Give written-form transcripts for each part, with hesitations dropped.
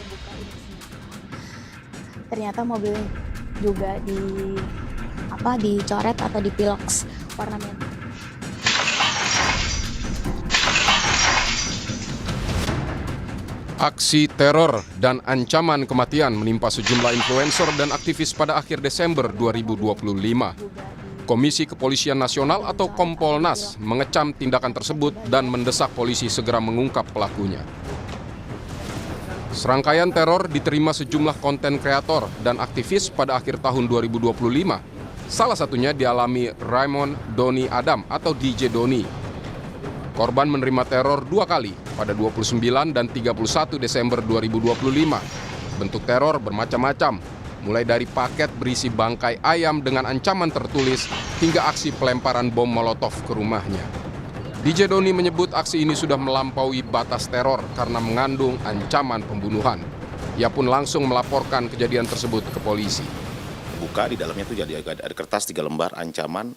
buka ini semua. Ternyata mobil juga dicoret atau dipiloks warna merah. Aksi teror dan ancaman kematian menimpa sejumlah influencer dan aktivis pada akhir Desember 2025. Komisi Kepolisian Nasional atau Kompolnas mengecam tindakan tersebut dan mendesak polisi segera mengungkap pelakunya. Serangkaian teror diterima sejumlah konten kreator dan aktivis pada akhir tahun 2025. Salah satunya dialami Raymond Doni Adam atau DJ Doni. Korban menerima teror 2 kali pada 29 dan 31 Desember 2025. Bentuk teror bermacam-macam, mulai dari paket berisi bangkai ayam dengan ancaman tertulis hingga aksi pelemparan bom molotov ke rumahnya. DJ Doni menyebut aksi ini sudah melampaui batas teror karena mengandung ancaman pembunuhan. Ia pun langsung melaporkan kejadian tersebut ke polisi. Buka di dalamnya itu jadi ada kertas 3 lembar ancaman.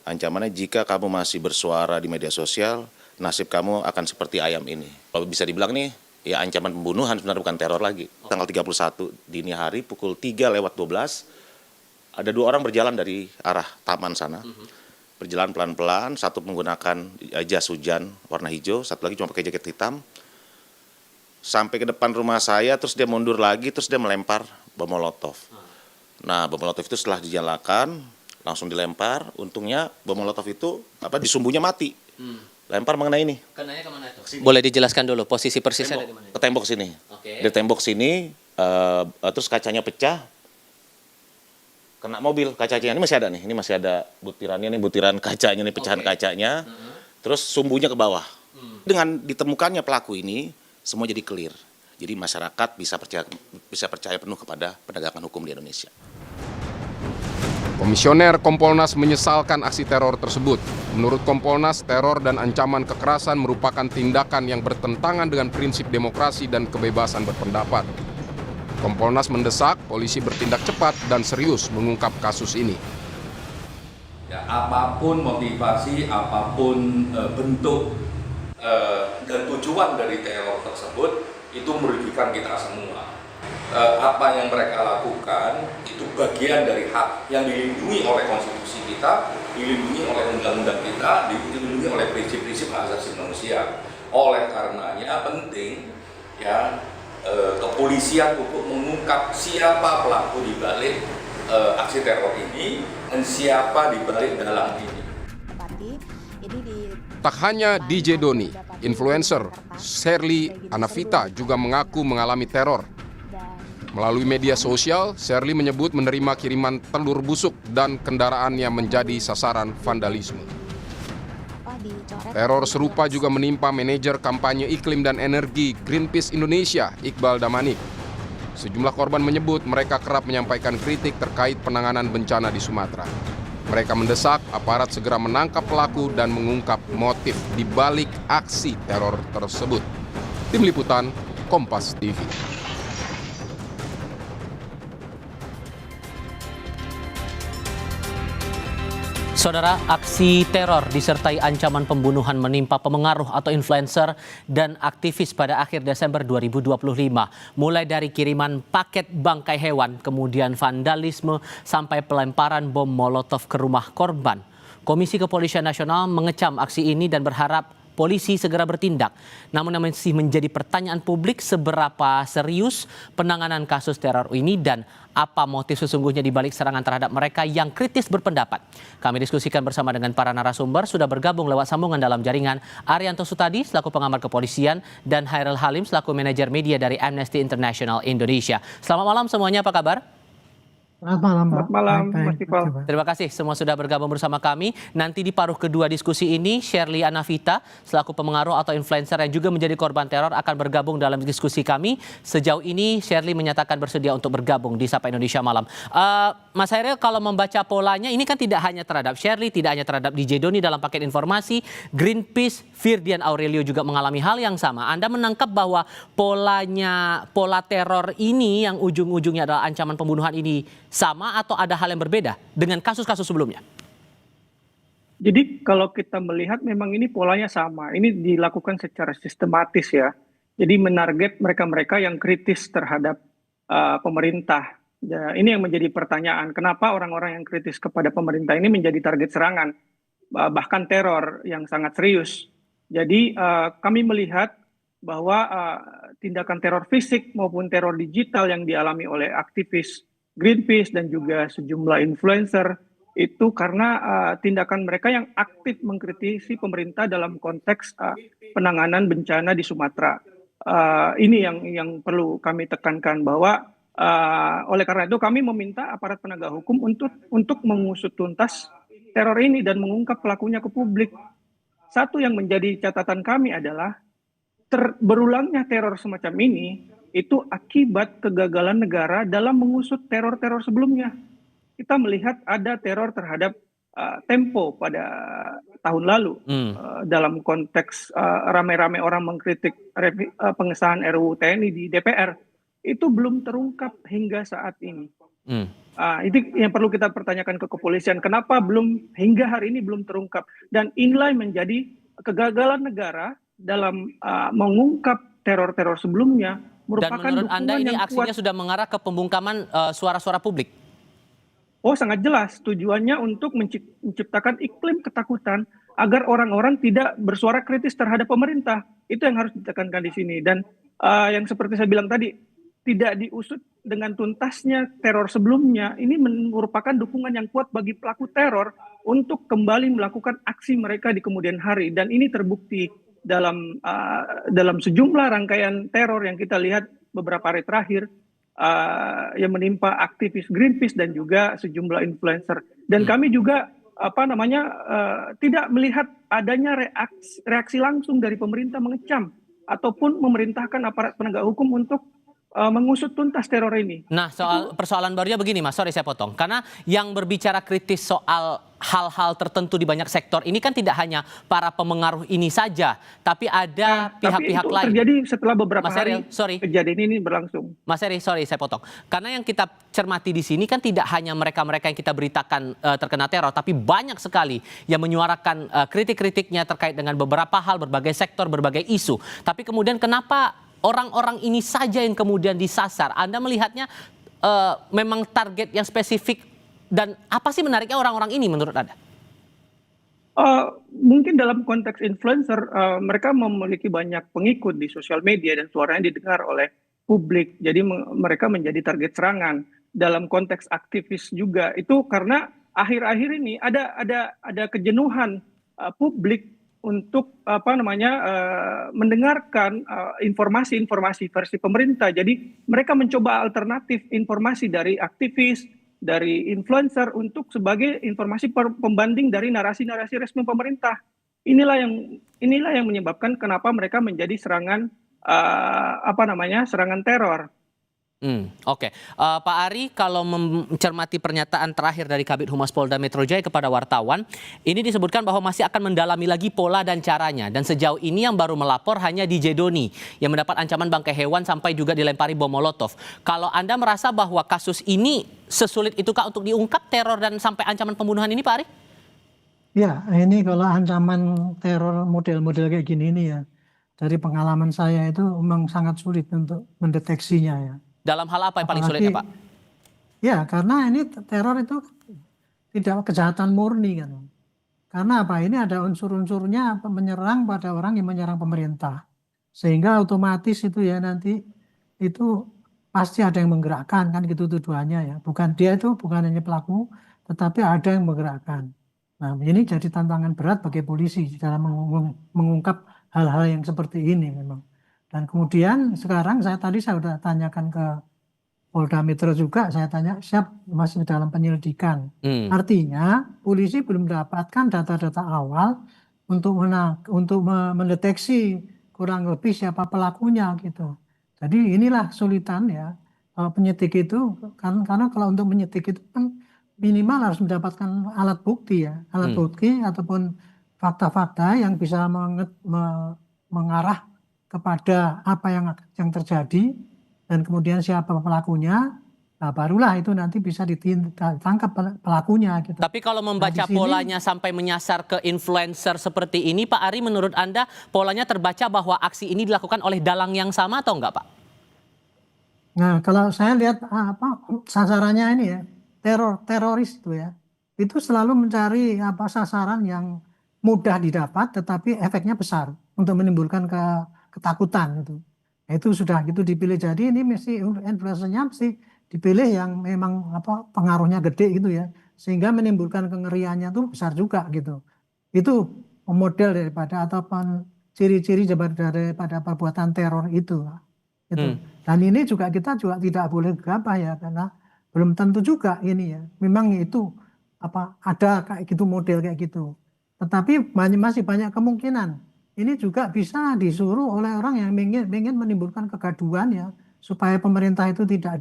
Ancamannya jika kamu masih bersuara di media sosial, nasib kamu akan seperti ayam ini. Kalau bisa dibilang nih, ya ancaman pembunuhan sebenarnya bukan teror lagi. Tanggal 31 dini hari pukul 3:12, ada 2 orang berjalan dari arah taman sana. Berjalan pelan-pelan, satu menggunakan jas hujan warna hijau, satu lagi cuma pakai jaket hitam. Sampai ke depan rumah saya, terus dia mundur lagi, terus dia melempar bom molotov. Nah, bom molotov itu setelah dijalakan, langsung dilempar. Untungnya bom molotov itu di sumbunya mati. Lempar mengenai ini. Kenanya kemana itu? Boleh dijelaskan dulu posisi persisnya ada di mana? Ke tembok sini. Oke. Di tembok sini, terus kacanya pecah. Kena mobil kacanya. Ini masih ada nih. Ini masih ada butirannya nih, butiran kacanya nih, pecahan kacanya. Terus sumbunya ke bawah. Dengan ditemukannya pelaku ini, semua jadi clear. Jadi masyarakat bisa percaya penuh kepada penegakan hukum di Indonesia. Komisioner Kompolnas menyesalkan aksi teror tersebut. Menurut Kompolnas, teror dan ancaman kekerasan merupakan tindakan yang bertentangan dengan prinsip demokrasi dan kebebasan berpendapat. Kompolnas mendesak polisi bertindak cepat dan serius mengungkap kasus ini. Ya, apapun motivasi, apapun bentuk dan tujuan dari teror tersebut, itu merugikan kita semua. Apa yang mereka lakukan itu bagian dari hak yang dilindungi oleh konstitusi kita, dilindungi oleh undang-undang kita, dilindungi oleh prinsip-prinsip hak asasi manusia. Oleh karenanya penting ya kepolisian untuk mengungkap siapa pelaku di balik aksi teror ini dan siapa di balik dalang ini. Tak hanya DJ Doni, influencer Sherly Anavita juga mengaku mengalami teror. Melalui media sosial, Sherly menyebut menerima kiriman telur busuk dan kendaraannya menjadi sasaran vandalisme. Teror serupa juga menimpa manajer kampanye iklim dan energi Greenpeace Indonesia, Iqbal Damanik. Sejumlah korban menyebut mereka kerap menyampaikan kritik terkait penanganan bencana di Sumatera. Mereka mendesak aparat segera menangkap pelaku dan mengungkap motif di balik aksi teror tersebut. Tim Liputan, Kompas TV. Saudara, aksi teror disertai ancaman pembunuhan menimpa pemengaruh atau influencer dan aktivis pada akhir Desember 2025. Mulai dari kiriman paket bangkai hewan, kemudian vandalisme, sampai pelemparan bom molotov ke rumah korban. Komisi Kepolisian Nasional mengecam aksi ini dan berharap polisi segera bertindak. Namun masih menjadi pertanyaan publik seberapa serius penanganan kasus teror ini dan apa motif sesungguhnya di balik serangan terhadap mereka yang kritis berpendapat. Kami diskusikan bersama dengan para narasumber, sudah bergabung lewat sambungan dalam jaringan Arianto Sutadi selaku pengamat kepolisian dan Hairil Halim selaku manajer media dari Amnesty International Indonesia. Selamat malam semuanya, apa kabar? Selamat malam, Pak. Selamat malam, Mas Iqbal. Terima kasih semua sudah bergabung bersama kami. Nanti di paruh kedua diskusi ini, Sherly Anavita selaku pemengaruh atau influencer yang juga menjadi korban teror akan bergabung dalam diskusi kami. Sejauh ini Sherly menyatakan bersedia untuk bergabung di Sapa Indonesia Malam. Mas Hairil, kalau membaca polanya ini kan tidak hanya terhadap Sherly, tidak hanya terhadap DJ Doni dalam paket informasi, Greenpeace, Firdian Aurelio juga mengalami hal yang sama. Anda menangkap bahwa pola teror ini yang ujung-ujungnya adalah ancaman pembunuhan ini sama atau ada hal yang berbeda dengan kasus-kasus sebelumnya? Jadi kalau kita melihat memang ini polanya sama. Ini dilakukan secara sistematis ya. Jadi menarget mereka-mereka yang kritis terhadap pemerintah. Ya, ini yang menjadi pertanyaan, kenapa orang-orang yang kritis kepada pemerintah ini menjadi target serangan, bahkan teror yang sangat serius. Jadi kami melihat bahwa tindakan teror fisik maupun teror digital yang dialami oleh aktivis Greenpeace dan juga sejumlah influencer itu karena tindakan mereka yang aktif mengkritisi pemerintah dalam konteks penanganan bencana di Sumatera. Ini yang perlu kami tekankan bahwa oleh karena itu kami meminta aparat penegak hukum untuk mengusut tuntas teror ini dan mengungkap pelakunya ke publik. Satu yang menjadi catatan kami adalah berulangnya teror semacam ini itu akibat kegagalan negara dalam mengusut teror-teror sebelumnya. Kita melihat ada teror terhadap Tempo pada tahun lalu dalam konteks rame-rame orang mengkritik pengesahan RUU TNI di DPR itu belum terungkap hingga saat ini. Itu yang perlu kita pertanyakan ke kepolisian, kenapa belum hingga hari ini belum terungkap, dan inilah yang menjadi kegagalan negara dalam mengungkap teror-teror sebelumnya merupakan Dan menurut dukungan Anda ini yang aksinya kuat. sudah mengarah ke pembungkaman suara-suara publik? Oh, sangat jelas tujuannya untuk menciptakan iklim ketakutan agar orang-orang tidak bersuara kritis terhadap pemerintah. Itu yang harus ditekankan di sini. Dan yang seperti saya bilang tadi, tidak diusut dengan tuntasnya teror sebelumnya, ini merupakan dukungan yang kuat bagi pelaku teror untuk kembali melakukan aksi mereka di kemudian hari. Dan ini terbukti dalam sejumlah rangkaian teror yang kita lihat beberapa hari terakhir, yang menimpa aktivis Greenpeace dan juga sejumlah influencer. Dan kami juga tidak melihat adanya reaksi langsung dari pemerintah mengecam ataupun memerintahkan aparat penegak hukum untuk mengusut tuntas teror ini. Nah, persoalan barunya begini, Mas. Sorry saya potong. Karena yang berbicara kritis soal hal-hal tertentu di banyak sektor ini kan tidak hanya para pemengaruh ini saja, tapi ada pihak-pihak lain. Terjadi setelah beberapa Mas hari Eril, sorry. kejadian ini berlangsung. Mas Eri, sorry saya potong. Karena yang kita cermati di sini kan tidak hanya mereka-mereka yang kita beritakan terkena teror, tapi banyak sekali yang menyuarakan kritik-kritiknya terkait dengan beberapa hal, berbagai sektor, berbagai isu. Tapi kemudian kenapa orang-orang ini saja yang kemudian disasar? Anda melihatnya memang target yang spesifik, dan apa sih menariknya orang-orang ini menurut Anda? Mungkin dalam konteks influencer, mereka memiliki banyak pengikut di sosial media dan suaranya didengar oleh publik. Jadi mereka menjadi target serangan. Dalam konteks aktivis juga itu karena akhir-akhir ini ada kejenuhan publik untuk mendengarkan informasi-informasi versi pemerintah. Jadi mereka mencoba alternatif informasi dari aktivis, dari influencer untuk sebagai informasi pembanding dari narasi-narasi resmi pemerintah. Inilah yang menyebabkan kenapa mereka menjadi serangan serangan teror. Oke. Pak Ari, kalau mencermati pernyataan terakhir dari Kabid Humas Polda Metro Jaya kepada wartawan, ini disebutkan bahwa masih akan mendalami lagi pola dan caranya. Dan sejauh ini yang baru melapor hanya DJ Doni yang mendapat ancaman bangkai hewan sampai juga dilempari bom molotov. Kalau Anda merasa bahwa kasus ini sesulit itukah untuk diungkap, teror dan sampai ancaman pembunuhan ini, Pak Ari? Ya, ini kalau ancaman teror model-model kayak gini ini ya, dari pengalaman saya itu memang sangat sulit untuk mendeteksinya ya. Dalam hal apa yang paling sulit ya, Pak? Ya, karena ini teror itu tidak kejahatan murni kan. Karena apa? Ini ada unsur-unsurnya menyerang pada orang yang menyerang pemerintah. Sehingga otomatis itu ya nanti itu pasti ada yang menggerakkan kan gitu tujuannya ya. Dia itu bukan hanya pelaku, tetapi ada yang menggerakkan. Nah, ini jadi tantangan berat bagi polisi dalam mengungkap hal-hal yang seperti ini memang. Dan kemudian sekarang saya sudah tanyakan ke Polda Metro juga, saya tanya masih dalam penyelidikan. Artinya polisi belum mendapatkan data-data awal untuk mendeteksi kurang lebih siapa pelakunya gitu. Jadi inilah sulitan ya penyidik itu, karena kalau untuk menyidik itu kan minimal harus mendapatkan alat bukti ya, alat bukti ataupun fakta-fakta yang bisa mengarah kepada apa yang terjadi dan kemudian siapa pelakunya, Nah, barulah itu nanti bisa ditangkap pelakunya gitu. Tapi kalau membaca Nah, di sini- polanya sampai menyasar ke influencer seperti ini, Pak Ari, menurut Anda polanya terbaca bahwa aksi ini dilakukan oleh dalang yang sama atau enggak, Pak? Nah, kalau saya lihat sasarannya ini ya, teroris itu selalu mencari sasaran yang mudah didapat, tetapi efeknya besar untuk menimbulkan ketakutan itu. Nah, itu sudah gitu dipilih. Jadi ini mesti influencernya mesti dipilih yang memang pengaruhnya gede gitu ya, sehingga menimbulkan kengeriannya tuh besar juga gitu. Itu model daripada ataupun ciri-ciri daripada perbuatan teror itu. Gitu. Dan ini juga kita juga tidak boleh gegabah ya, karena belum tentu juga ini ya. Memang itu ada kayak gitu model kayak gitu. Tetapi masih banyak kemungkinan. Ini juga bisa disuruh oleh orang yang ingin menimbulkan kegaduhan ya, supaya pemerintah itu tidak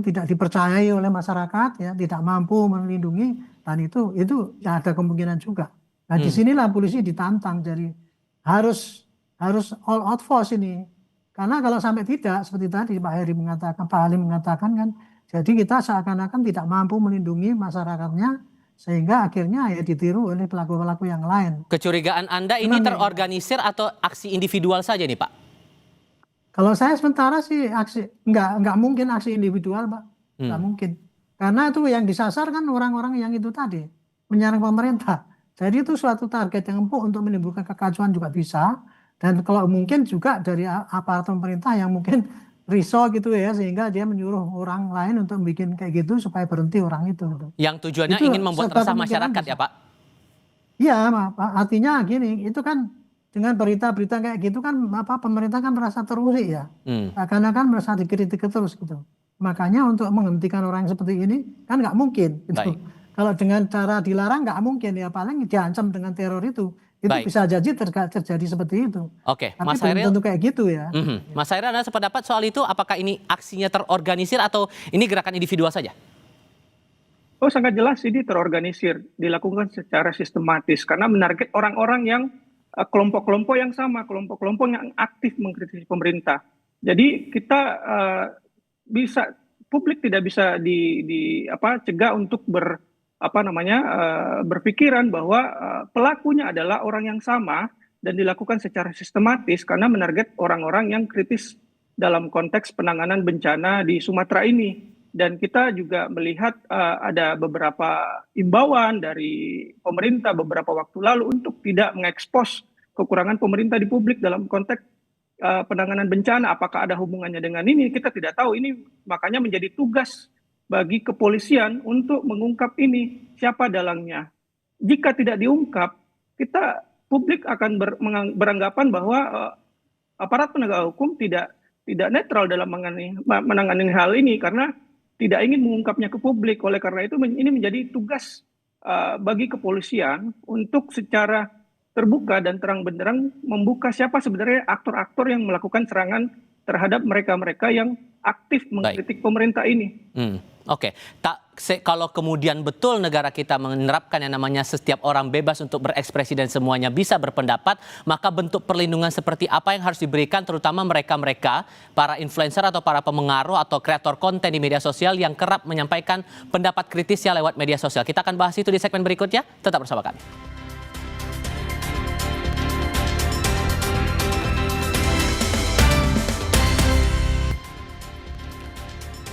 tidak dipercayai oleh masyarakat ya, tidak mampu melindungi, dan itu ya ada kemungkinan juga. Nah, disinilah polisi ditantang, jadi harus all out force ini. Karena kalau sampai tidak, seperti tadi Pak Halim mengatakan kan, jadi kita seakan-akan tidak mampu melindungi masyarakatnya, sehingga akhirnya ya ditiru oleh pelaku-pelaku yang lain. Kecurigaan Anda ini terorganisir atau aksi individual saja nih, Pak? Kalau saya sementara sih nggak mungkin aksi individual, Pak. Nggak mungkin. Karena itu yang disasar kan orang-orang yang itu tadi, menyerang pemerintah. Jadi itu suatu target yang empuk untuk menimbulkan kekacauan juga bisa. Dan kalau mungkin juga dari aparat pemerintah yang mungkin risau gitu ya, sehingga dia menyuruh orang lain untuk bikin kayak gitu supaya berhenti orang itu. Yang tujuannya Itu ingin membuat resah masyarakat ya, Pak? Iya, artinya gini, itu kan dengan berita-berita kayak gitu kan pemerintah kan merasa terusik ya. Karena kan merasa dikritik terus gitu. Makanya untuk menghentikan orang seperti ini kan nggak mungkin gitu. Baik. Kalau dengan cara dilarang nggak mungkin ya, paling diancam dengan teror itu. Itu Baik. bisa jadi terjadi seperti itu. Oke, Tapi Mas belum Hairil. tentu kayak gitu ya. Mas Hairil, Anda sependapat soal itu? Apakah ini aksinya terorganisir atau ini gerakan individual saja? Oh, sangat jelas ini terorganisir, dilakukan secara sistematis karena menarget orang-orang yang kelompok-kelompok yang sama, kelompok-kelompok yang aktif mengkritisi pemerintah. Jadi kita publik tidak bisa cegah untuk berpikiran bahwa pelakunya adalah orang yang sama dan dilakukan secara sistematis karena menarget orang-orang yang kritis dalam konteks penanganan bencana di Sumatera ini. Dan kita juga melihat ada beberapa imbauan dari pemerintah beberapa waktu lalu untuk tidak mengekspos kekurangan pemerintah di publik dalam konteks penanganan bencana. Apakah ada hubungannya dengan ini? Kita tidak tahu. Ini makanya menjadi tugas bagi kepolisian untuk mengungkap ini, siapa dalangnya. Jika tidak diungkap, publik akan beranggapan bahwa aparat penegak hukum tidak netral dalam menangani hal ini karena tidak ingin mengungkapnya ke publik. Oleh karena itu ini menjadi tugas bagi kepolisian untuk secara terbuka dan terang benderang membuka siapa sebenarnya aktor-aktor yang melakukan serangan terhadap mereka-mereka yang aktif mengkritik pemerintah ini. Oke, kalau kemudian betul negara kita menerapkan yang namanya setiap orang bebas untuk berekspresi dan semuanya bisa berpendapat, maka bentuk perlindungan seperti apa yang harus diberikan terutama mereka-mereka, para influencer atau para pemengaruh atau kreator konten di media sosial yang kerap menyampaikan pendapat kritisnya lewat media sosial. Kita akan bahas itu di segmen berikutnya, tetap bersama kami.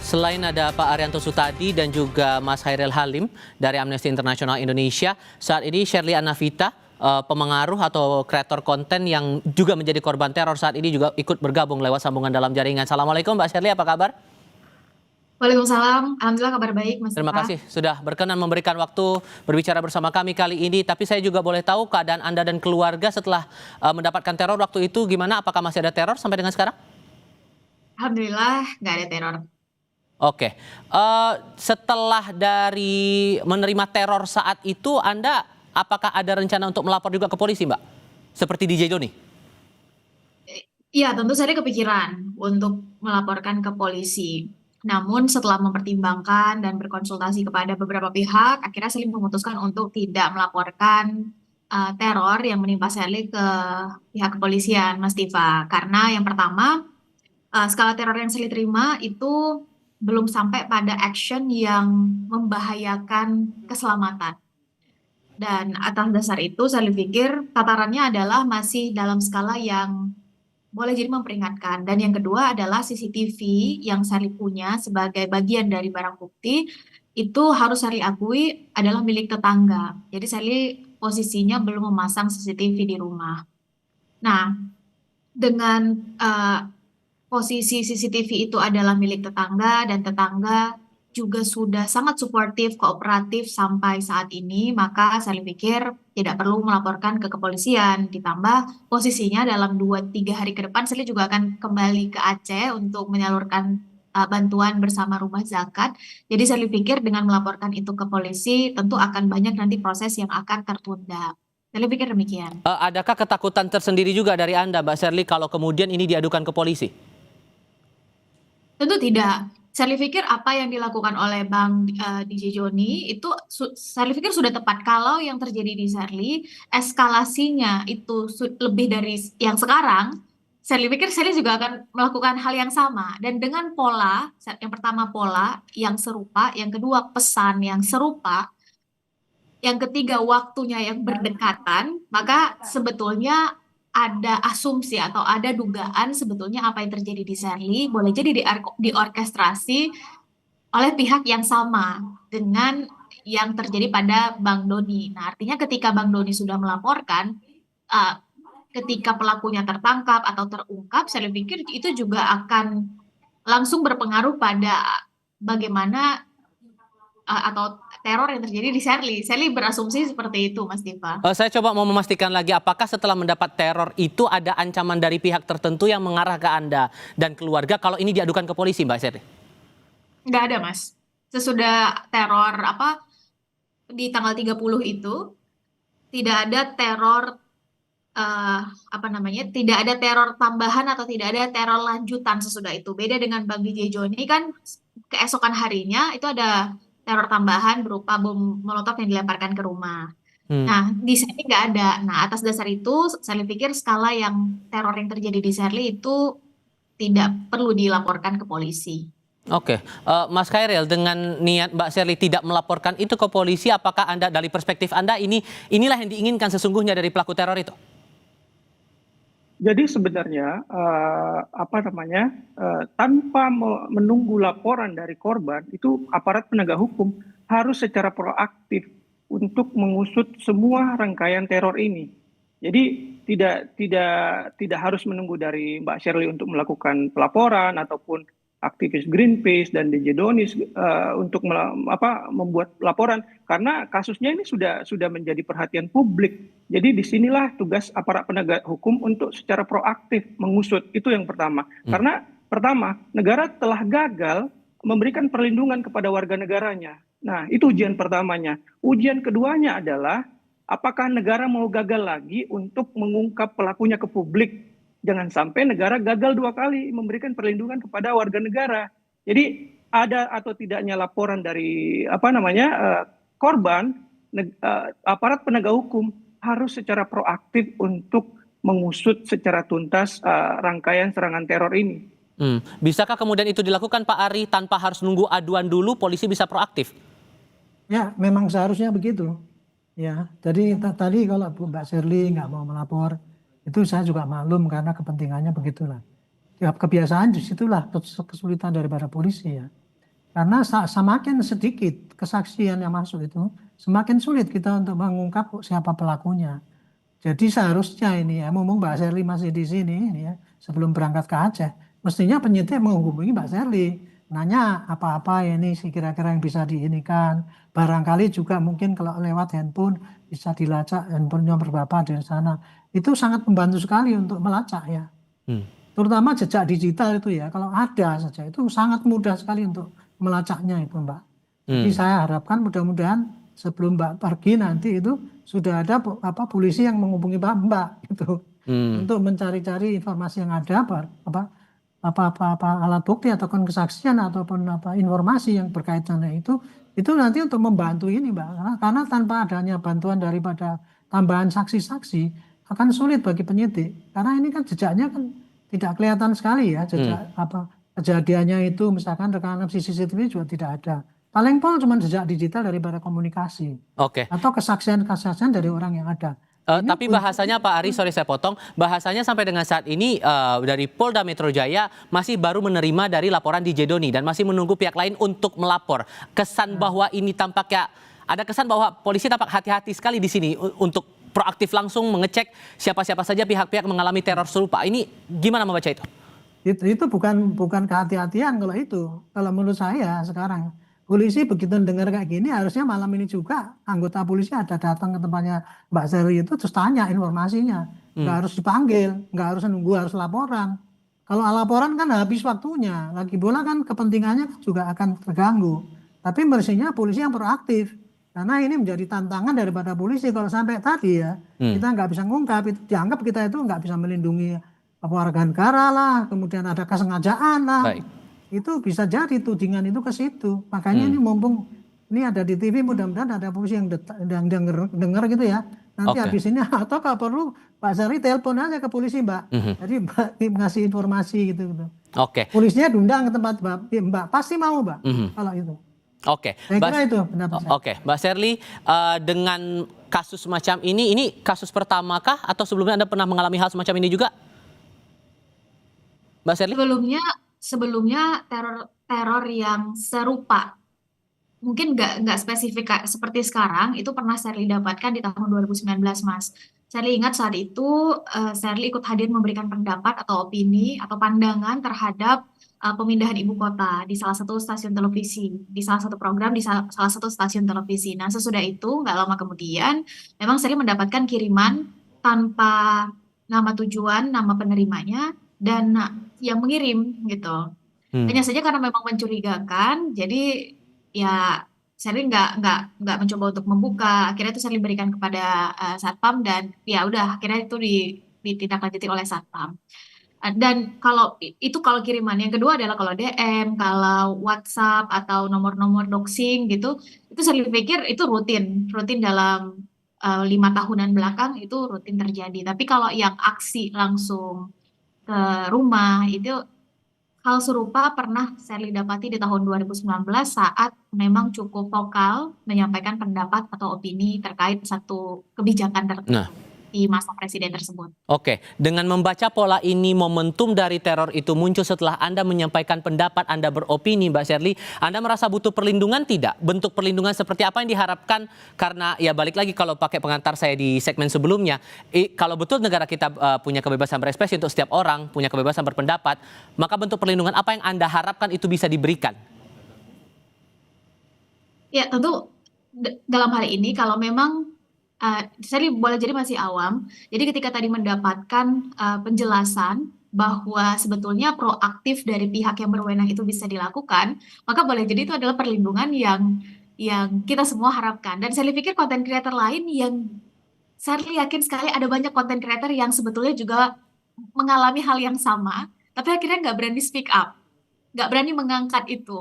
Selain ada Pak Arianto Sutadi dan juga Mas Hairil Halim dari Amnesty International Indonesia, saat ini Shirley Anavita, pemengaruh atau kreator konten yang juga menjadi korban teror saat ini juga ikut bergabung lewat sambungan dalam jaringan. Assalamualaikum Mbak Shirley, apa kabar? Waalaikumsalam, alhamdulillah kabar baik Mas. Terima kasih sudah berkenan memberikan waktu berbicara bersama kami kali ini. Tapi saya juga boleh tahu keadaan Anda dan keluarga setelah mendapatkan teror waktu itu gimana? Apakah masih ada teror sampai dengan sekarang? Alhamdulillah nggak ada teror. Oke, setelah dari menerima teror saat itu, Anda apakah ada rencana untuk melapor juga ke polisi, Mbak? Seperti DJ Doni? Iya, tentu saya kepikiran untuk melaporkan ke polisi. Namun setelah mempertimbangkan dan berkonsultasi kepada beberapa pihak, akhirnya saya memutuskan untuk tidak melaporkan teror yang menimpa Shirley ke pihak kepolisian, Mas Tifa. Karena yang pertama, skala teror yang Shirley terima itu belum sampai pada action yang membahayakan keselamatan. Dan atas dasar itu saya pikir tatarannya adalah masih dalam skala yang boleh jadi memperingatkan. Dan yang kedua adalah CCTV yang Sally punya sebagai bagian dari barang bukti itu harus Sally akui adalah milik tetangga. Jadi Sally posisinya belum memasang CCTV di rumah. Nah, dengan posisi CCTV itu adalah milik tetangga dan tetangga juga sudah sangat suportif, kooperatif sampai saat ini, maka saya pikir tidak perlu melaporkan ke kepolisian. Ditambah posisinya dalam 2-3 hari ke depan, saya juga akan kembali ke Aceh untuk menyalurkan bantuan bersama rumah zakat. Jadi saya pikir dengan melaporkan itu ke polisi, tentu akan banyak nanti proses yang akan tertunda. Saya pikir demikian. Adakah ketakutan tersendiri juga dari Anda, Mbak Sherly, kalau kemudian ini diadukan ke polisi? Tentu tidak. Saya pikir apa yang dilakukan oleh Bang DJ Joni itu saya pikir sudah tepat. Kalau yang terjadi di Sherly, eskalasinya itu lebih dari yang sekarang, saya pikir Sherly juga akan melakukan hal yang sama. Dan dengan pola, yang pertama pola yang serupa, yang kedua pesan yang serupa, yang ketiga waktunya yang berdekatan, maka sebetulnya ada asumsi atau ada dugaan sebetulnya apa yang terjadi di Sherly boleh jadi diorkestrasi oleh pihak yang sama dengan yang terjadi pada Bang Doni. Nah, artinya ketika Bang Doni sudah melaporkan, ketika pelakunya tertangkap atau terungkap, saya pikir itu juga akan langsung berpengaruh pada bagaimana atau teror yang terjadi di Sherly. Sherly berasumsi seperti itu, Mas Diva. Saya coba mau memastikan lagi, apakah setelah mendapat teror itu ada ancaman dari pihak tertentu yang mengarah ke Anda dan keluarga kalau ini diadukan ke polisi, Mbak Sherly? Nggak ada, Mas. Sesudah teror di tanggal 30 itu, tidak ada teror tidak ada teror tambahan atau tidak ada teror lanjutan sesudah itu. Beda dengan Bang DJ Joni kan keesokan harinya itu ada teror tambahan berupa bom molotov yang dilemparkan ke rumah. Nah, di sini nggak ada. Nah, atas dasar itu, saya pikir skala yang teror yang terjadi di Sherly itu tidak perlu dilaporkan ke polisi. Oke, Mas Khairil, dengan niat Mbak Sherly tidak melaporkan itu ke polisi, apakah Anda dari perspektif Anda inilah yang diinginkan sesungguhnya dari pelaku teror itu? Jadi sebenarnya tanpa menunggu laporan dari korban, itu aparat penegak hukum harus secara proaktif untuk mengusut semua rangkaian teror ini. Jadi tidak harus menunggu dari Mbak Sherly untuk melakukan pelaporan ataupun aktivis Greenpeace dan DJ Doni untuk membuat laporan, karena kasusnya ini sudah menjadi perhatian publik. Jadi disinilah tugas aparat penegak hukum untuk secara proaktif mengusut. Itu yang pertama. Karena pertama, negara telah gagal memberikan perlindungan kepada warga negaranya. Nah, itu ujian pertamanya. Ujian keduanya adalah apakah negara mau gagal lagi untuk mengungkap pelakunya ke publik. Jangan sampai negara gagal 2 kali memberikan perlindungan kepada warga negara. Jadi ada atau tidaknya laporan dari korban, aparat penegak hukum harus secara proaktif untuk mengusut secara tuntas rangkaian serangan teror ini. Bisakah kemudian itu dilakukan Pak Ari tanpa harus nunggu aduan dulu, polisi bisa proaktif? Ya, memang seharusnya begitu. Ya, jadi tadi kalau Mbak Sherly nggak mau melapor, itu saya juga maklum karena kepentingannya begitulah. Ya, kebiasaan disitulah kesulitan daripada polisi ya. Karena semakin sedikit kesaksian yang masuk itu, semakin sulit kita untuk mengungkap siapa pelakunya. Jadi seharusnya ini ya, mumpung Mbak Sherly masih di sini ini ya, sebelum berangkat ke Aceh, mestinya penyidik menghubungi Mbak Sherly, nanya apa-apa ini kira-kira yang bisa diinikan. Barangkali juga mungkin kalau lewat handphone bisa dilacak handphonenya berapa di sana. Itu sangat membantu sekali untuk melacak ya. Terutama jejak digital itu ya, kalau ada saja itu sangat mudah sekali untuk melacaknya itu Mbak. Jadi saya harapkan mudah-mudahan sebelum Mbak pergi nanti itu sudah ada polisi yang menghubungi Mbak gitu. Untuk mencari-cari informasi yang ada alat bukti ataupun kesaksian ataupun informasi yang berkaitan dengan itu nanti untuk membantu ini Mbak. Karena tanpa adanya bantuan daripada tambahan saksi-saksi akan sulit bagi penyidik, karena ini kan jejaknya kan tidak kelihatan sekali ya, jejak kejadiannya itu misalkan rekaman CCTV juga tidak ada. Paling pol cuma jejak digital daripada komunikasi Oke. atau kesaksian-kesaksian dari orang yang ada. Tapi bahasanya Pak Ari, sorry saya potong, bahasanya sampai dengan saat ini dari Polda Metro Jaya masih baru menerima dari laporan DJ Doni dan masih menunggu pihak lain untuk melapor. Kesan bahwa ini tampaknya, ada kesan bahwa polisi tampak hati-hati sekali di sini untuk proaktif langsung mengecek siapa-siapa saja pihak-pihak mengalami teror serupa. Ini gimana membaca itu? Itu bukan kehati-hatian kalau itu. Kalau menurut saya sekarang polisi begitu dengar kayak gini harusnya malam ini juga anggota polisi ada datang ke tempatnya Mbak Sherly itu terus tanya informasinya. Nggak harus dipanggil, nggak harus nunggu harus laporan. Kalau laporan kan habis waktunya. Lagi pula kan kepentingannya juga akan terganggu. Tapi mestinya polisi yang proaktif. Karena ini menjadi tantangan daripada polisi. Kalau sampai tadi ya kita nggak bisa ngungkap, itu dianggap kita itu nggak bisa melindungi warga negara lah, kemudian ada kesengajaan lah. Baik. Itu bisa jadi tudingan itu ke situ. Makanya ini mumpung ini ada di TV, mudah-mudahan ada polisi yang denger gitu ya. Nanti habis ini atau kalau perlu Pak Sherly telepon aja ke polisi Mbak. Jadi Mbak ngasih informasi gitu. Oke. Polisinya diundang ke tempat Mbak pasti mau Mbak kalau itu. Oke. Saya kira itu pendapat saya. Oke, Mbak Sherly, dengan kasus semacam ini kasus pertamakah atau sebelumnya Anda pernah mengalami hal semacam ini juga? Mbak Sherly? Sebelumnya teror yang serupa, mungkin nggak spesifik seperti sekarang, itu pernah Sherly dapatkan di tahun 2019, Mas. Sherly ingat saat itu Sherly ikut hadir memberikan pendapat atau opini atau pandangan terhadap pemindahan ibu kota di salah satu stasiun televisi, di salah satu program di salah satu stasiun televisi. Nah, sesudah itu nggak lama kemudian, memang Sherly mendapatkan kiriman tanpa nama tujuan, nama penerimanya, dan yang mengirim gitu. Hanya saja karena memang mencurigakan, jadi ya Sherly nggak mencoba untuk membuka. Akhirnya itu Sherly berikan kepada Satpam dan ya udah akhirnya itu ditindaklanjuti oleh Satpam. Dan kalau kiriman yang kedua adalah kalau DM, kalau WhatsApp atau nomor-nomor doxing gitu, itu Sherly pikir itu rutin dalam 5 tahunan belakang itu rutin terjadi. Tapi kalau yang aksi langsung ke rumah itu hal serupa pernah Sherly dapati di tahun 2019 saat memang cukup vokal menyampaikan pendapat atau opini terkait satu kebijakan tertentu di masa presiden tersebut. Oke, dengan membaca pola ini momentum dari teror itu muncul setelah Anda menyampaikan pendapat, Anda beropini, Mbak Sherly, Anda merasa butuh perlindungan tidak? Bentuk perlindungan seperti apa yang diharapkan? Karena ya balik lagi kalau pakai pengantar saya di segmen sebelumnya, kalau betul negara kita punya kebebasan berekspresi untuk setiap orang, punya kebebasan berpendapat, maka bentuk perlindungan apa yang Anda harapkan itu bisa diberikan? Ya tentu dalam hal ini kalau memang Sherly boleh jadi masih awam. Jadi ketika tadi mendapatkan penjelasan bahwa sebetulnya proaktif dari pihak yang berwenang itu bisa dilakukan, maka boleh jadi itu adalah perlindungan yang kita semua harapkan. Dan Sherly pikir konten creator lain yang Sherly yakin sekali ada banyak konten creator yang sebetulnya juga mengalami hal yang sama, tapi akhirnya nggak berani speak up. Nggak berani mengangkat itu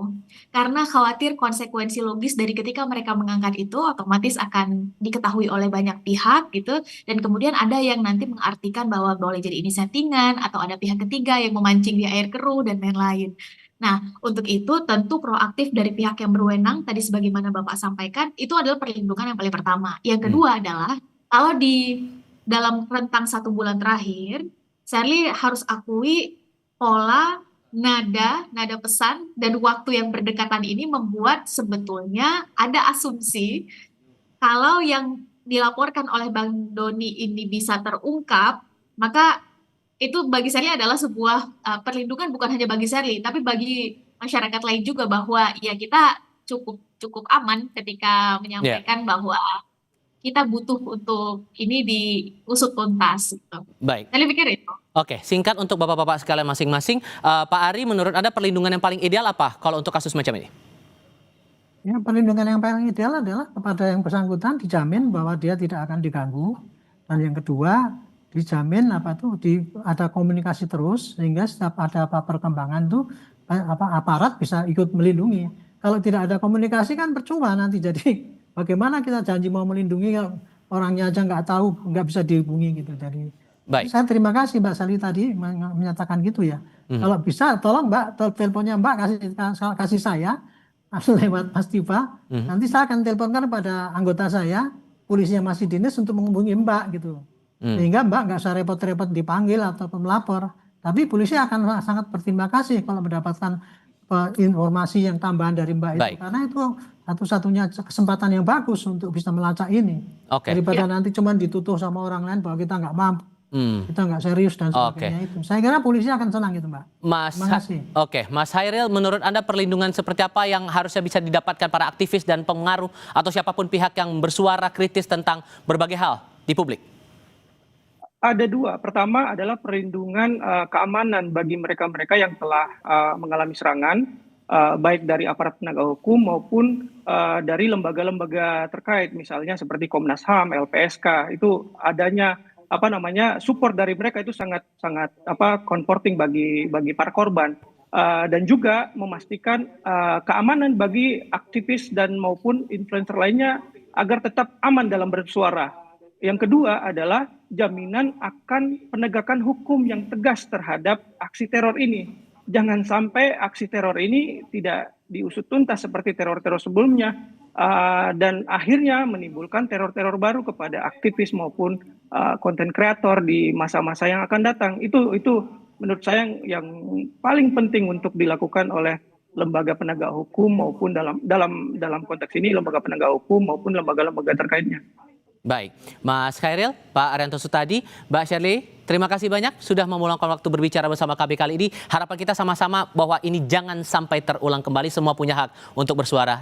karena khawatir konsekuensi logis dari ketika mereka mengangkat itu otomatis akan diketahui oleh banyak pihak gitu, dan kemudian ada yang nanti mengartikan bahwa boleh jadi ini settingan atau ada pihak ketiga yang memancing di air keruh dan lain-lain. Nah, untuk itu tentu proaktif dari pihak yang berwenang tadi sebagaimana Bapak sampaikan itu adalah perlindungan yang paling pertama. Yang kedua adalah kalau di dalam rentang 1 bulan terakhir Sherly harus akui pola nada pesan dan waktu yang berdekatan ini membuat sebetulnya ada asumsi kalau yang dilaporkan oleh Bang Doni ini bisa terungkap, maka itu bagi Sherly adalah sebuah perlindungan bukan hanya bagi Sherly tapi bagi masyarakat lain juga, bahwa ya kita cukup aman ketika menyampaikan bahwa kita butuh untuk ini diusut tuntas gitu. Baik. Sherly pikir itu. Oke, singkat untuk Bapak-Bapak sekalian masing-masing. Pak Ari, menurut Anda perlindungan yang paling ideal apa kalau untuk kasus macam ini? Ya, perlindungan yang paling ideal adalah kepada yang bersangkutan dijamin bahwa dia tidak akan diganggu. Dan yang kedua, dijamin ada komunikasi terus sehingga setiap ada apa perkembangan tuh aparat bisa ikut melindungi. Kalau tidak ada komunikasi kan percuma nanti, jadi bagaimana kita janji mau melindungi kalau orangnya aja nggak tahu, nggak bisa dihubungi gitu. Jadi Baik. Saya terima kasih Mbak Sali tadi menyatakan gitu ya. Kalau bisa tolong Mbak teleponnya Mbak kasih saya lewat Mas Tifa. Nanti saya akan teleponkan pada anggota saya, polisi yang masih dinas untuk menghubungi Mbak gitu. Sehingga Mbak nggak usah repot-repot dipanggil atau melapor. Tapi polisi akan sangat berterima kasih kalau mendapatkan informasi yang tambahan dari Mbak itu. Baik. Karena itu satu-satunya kesempatan yang bagus untuk bisa melacak ini. Oke. Daripada nanti cuma dituduh sama orang lain bahwa kita nggak mampu. Kita nggak serius dan sebagainya itu. Saya kira polisi akan senang gitu Mbak. Terima kasih. Oke, Mas Hairil, menurut Anda perlindungan seperti apa yang harusnya bisa didapatkan para aktivis dan pengaruh atau siapapun pihak yang bersuara kritis tentang berbagai hal di publik? Ada dua. Pertama adalah perlindungan keamanan bagi mereka-mereka yang telah mengalami serangan, baik dari aparat penegak hukum maupun dari lembaga-lembaga terkait, misalnya seperti Komnas HAM, LPSK. Itu adanya support dari mereka itu sangat comforting bagi para korban, dan juga memastikan keamanan bagi aktivis dan maupun influencer lainnya agar tetap aman dalam bersuara. Yang kedua adalah jaminan akan penegakan hukum yang tegas terhadap aksi teror ini. Jangan sampai aksi teror ini tidak diusut tuntas seperti teror-teror sebelumnya, dan akhirnya menimbulkan teror-teror baru kepada aktivis maupun konten kreator di masa-masa yang akan datang. Itu menurut saya yang paling penting untuk dilakukan oleh lembaga penegak hukum maupun dalam konteks ini lembaga penegak hukum maupun lembaga-lembaga terkaitnya. Baik, Mas Hairil, Pak Arianto Sutadi, Mbak Shirley, terima kasih banyak sudah meluangkan waktu berbicara bersama kami kali ini. Harapan kita sama-sama bahwa ini jangan sampai terulang kembali. Semua punya hak untuk bersuara.